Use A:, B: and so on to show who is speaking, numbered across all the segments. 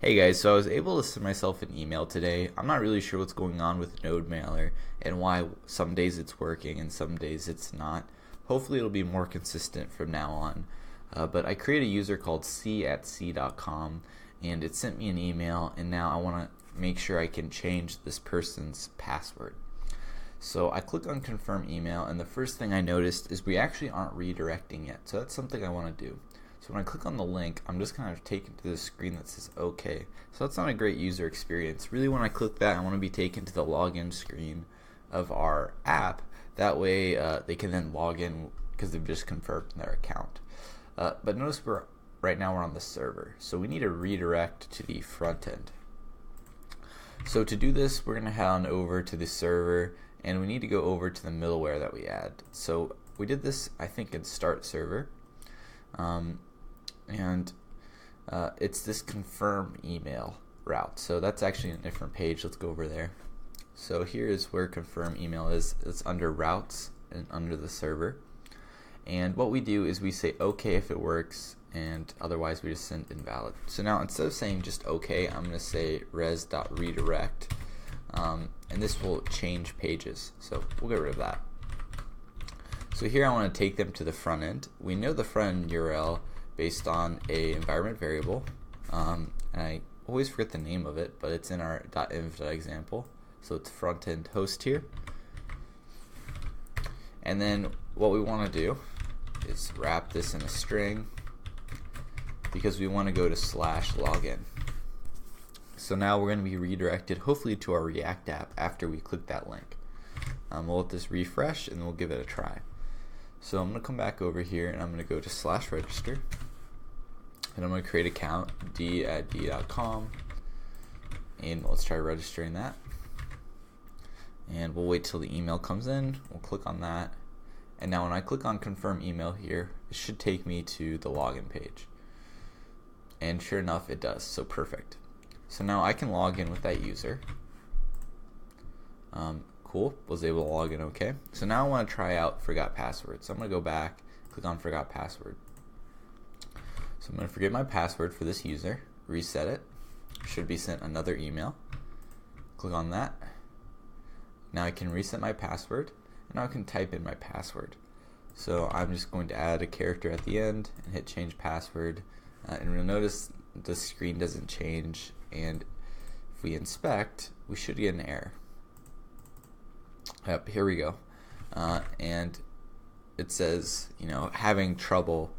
A: Hey guys, so I was able to send myself an email today. I'm not really sure what's going on with Node Mailer and why some days it's working and some days it's not. Hopefully it'll be more consistent from now on. But I created a user called c@c.com and it sent me an email, and now I want to make sure I can change this person's password. So I click on confirm email, and the first thing I noticed is we actually aren't redirecting yet. So that's something I want to do. So when I click on the link, I'm just kind of taken to the screen that says OK. So that's not a great user experience. Really, when I click that, I want to be taken to the login screen of our app. That way they can then log in because they've just confirmed their account. But notice right now we're on the server. So we need to redirect to the front end. So to do this, we're going to head on over to the server, and we need to go over to the middleware that we add. So we did this, I think, in start server. It's this confirm email route. So that's actually a different page. Let's go over there. So here is where confirm email is. It's under routes and under the server. And what we do is we say OK if it works, and otherwise we just send invalid. So now instead of saying just OK, I'm going to say res.redirect, and this will change pages. So we'll get rid of that. So here I want to take them to the front end. We know the front end URL based on a environment variable, and I always forget the name of it, but it's in our .env.example. So it's front end host here. And then what we want to do is wrap this in a string because we want to go to /login. So now we're going to be redirected hopefully to our React app after we click that link. We'll let this refresh and we'll give it a try. So I'm going to come back over here and I'm going to go to /register, and I'm going to create an account d@d.com, and let's try registering that. And we'll wait till the email comes in. We'll click on that, and now when I click on confirm email here, it should take me to the login page, and sure enough it does. So perfect. So now I can log in with that user. Cool, was able to log in okay. So now I want to try out forgot password. So I'm going to go back, click on forgot password. So I'm going to forget my password for this user, reset it. Should be sent another email. Click on that. Now I can reset my password, and now I can type in my password. So I'm just going to add a character at the end and hit change password, and you'll notice the screen doesn't change, and if we inspect, we should get an error. Yep, here we go. And it says, having trouble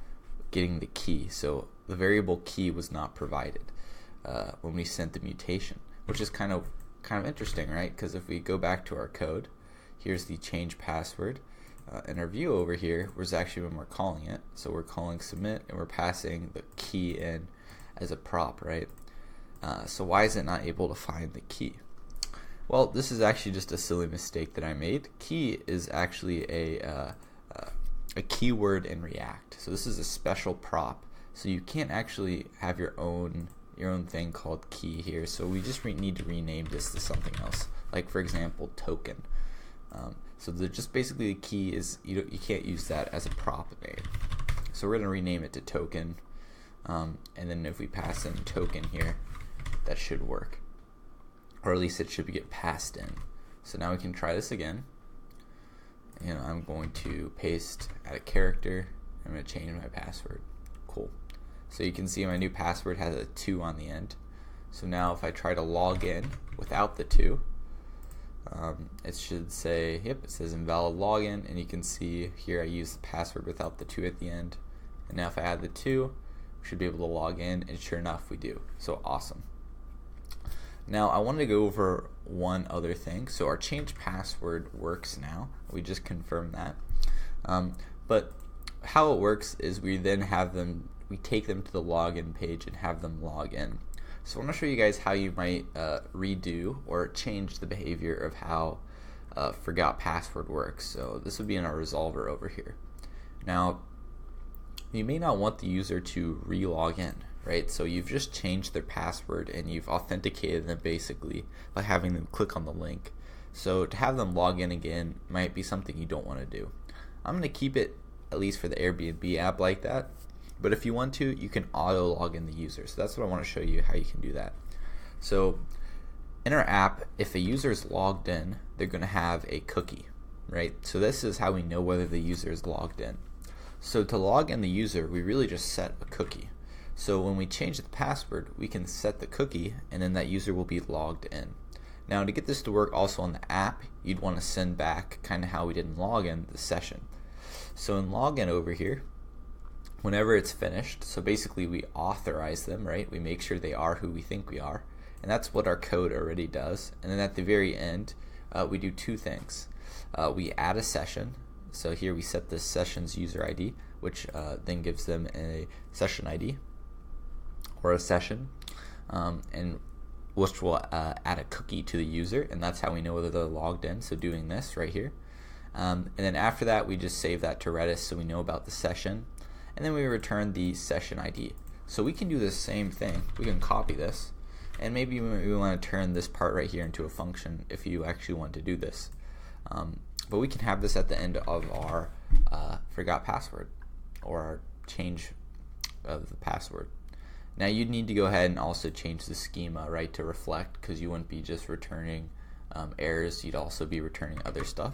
A: getting the key. So the variable key was not provided when we sent the mutation, which is kind of interesting, right? Because if we go back to our code, here's the change password. In our view over here was actually when we're calling it. So we're calling submit, and we're passing the key in as a prop, right? So why is it not able to find the key? Well, this is actually just a silly mistake that I made. Key is actually a keyword in React. So this is a special prop. So you can't actually have your own thing called key here. So we just need to rename this to something else. Like for example, token. So just basically the key is you can't use that as a prop name. So we're going to rename it to token. And then if we pass in token here, that should work. Or at least it should get passed in. So now we can try this again. And I'm going to paste add a character. I'm going to change my password. Cool. So you can see my new password has a 2 on the end. So now if I try to log in without the 2, it should say, yep, it says invalid login. And you can see here I use the password without the 2 at the end. And now if I add the 2, we should be able to log in. And sure enough, we do. So awesome. Now I wanted to go over one other thing. So our change password works now. We just confirmed that. But how it works is we then we take them to the login page and have them log in. So I want to show you guys how you might redo or change the behavior of how forgot password works. So this would be in our resolver over here. Now you may not want the user to re-log in, right? So you've just changed their password and you've authenticated them basically by having them click on the link. So to have them log in again might be something you don't want to do. I'm going to keep it, at least for the Airbnb app, like that. But if you want to, you can auto log in the user. So that's what I want to show you how you can do that. So in our app, if a user is logged in, they're going to have a cookie, right? So this is how we know whether the user is logged in. So to log in the user, we really just set a cookie. So when we change the password, we can set the cookie, and then that user will be logged in. Now to get this to work also on the app, you'd want to send back kind of how we did in login, the session. So in login over here, whenever it's finished, so basically we authorize them, right? We make sure they are who we think we are, and that's what our code already does. And then at the very end, we do two things. We add a session. So here we set the session's user ID, which then gives them a session ID or a session, and which will add a cookie to the user, and that's how we know whether they're logged in. So doing this right here, and then after that we just save that to Redis so we know about the session, and then we return the session ID. So we can do the same thing. We can copy this, and maybe we want to turn this part right here into a function if you actually want to do this. But we can have this at the end of our forgot password or our change of the password. Now you'd need to go ahead and also change the schema, right, to reflect, because you wouldn't be just returning errors, you'd also be returning other stuff.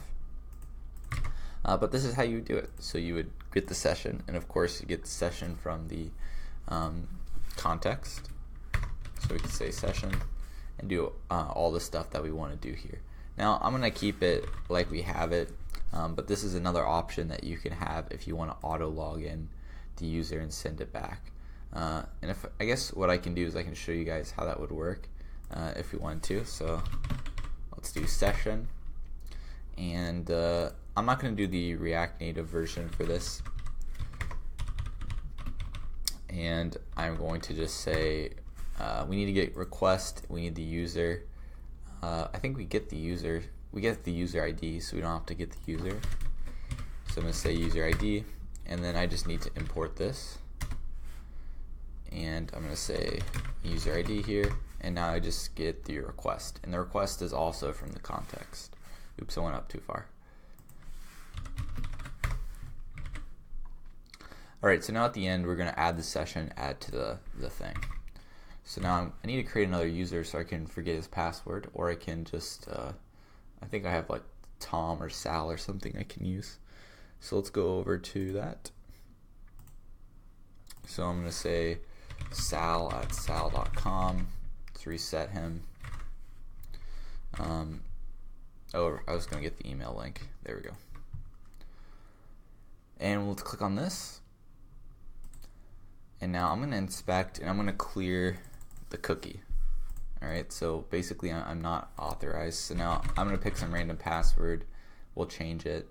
A: But this is how you would do it. So you would get the session, and of course you get the session from the context. So we can say session and do all the stuff that we want to do here. Now I'm going to keep it like we have it, but this is another option that you can have if you want to auto log in the user and send it back. And I guess what I can do is I can show you guys how that would work if we want to. So let's do session, and I'm not going to do the React Native version for this, and I'm going to just say we need to get request, we need the user. I think we get the user ID, so we don't have to get the user. So I'm going to say user ID, and then I just need to import this. And I'm going to say user ID here, and now I just get the request, and the request is also from the context. Oops, I went up too far. Alright, so now at the end we're going to add the session, add to the thing. So now I need to create another user so I can forget his password, or I can just, I think I have like Tom or Sal or something I can use. So let's go over to that. So I'm going to say Sal at sal.com. Let's reset him. Oh, I was going to get the email link. There we go. And we'll click on this. And now I'm going to inspect, and I'm going to clear the cookie. Alright, so basically I'm not authorized. So now I'm going to pick some random password. We'll change it.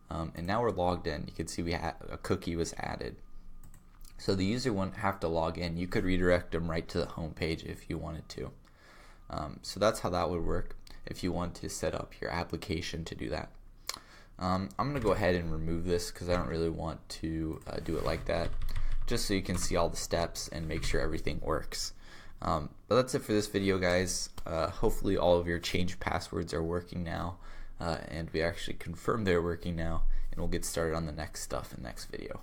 A: And now we're logged in. You can see we had a cookie was added. So the user wouldn't have to log in. You could redirect them right to the home page if you wanted to. So that's how that would work if you want to set up your application to do that. I'm going to go ahead and remove this because I don't really want to do it like that, just so you can see all the steps and make sure everything works. But that's it for this video, guys. Hopefully all of your changed passwords are working now, and we actually confirmed they're working now, and we'll get started on the next stuff in the next video.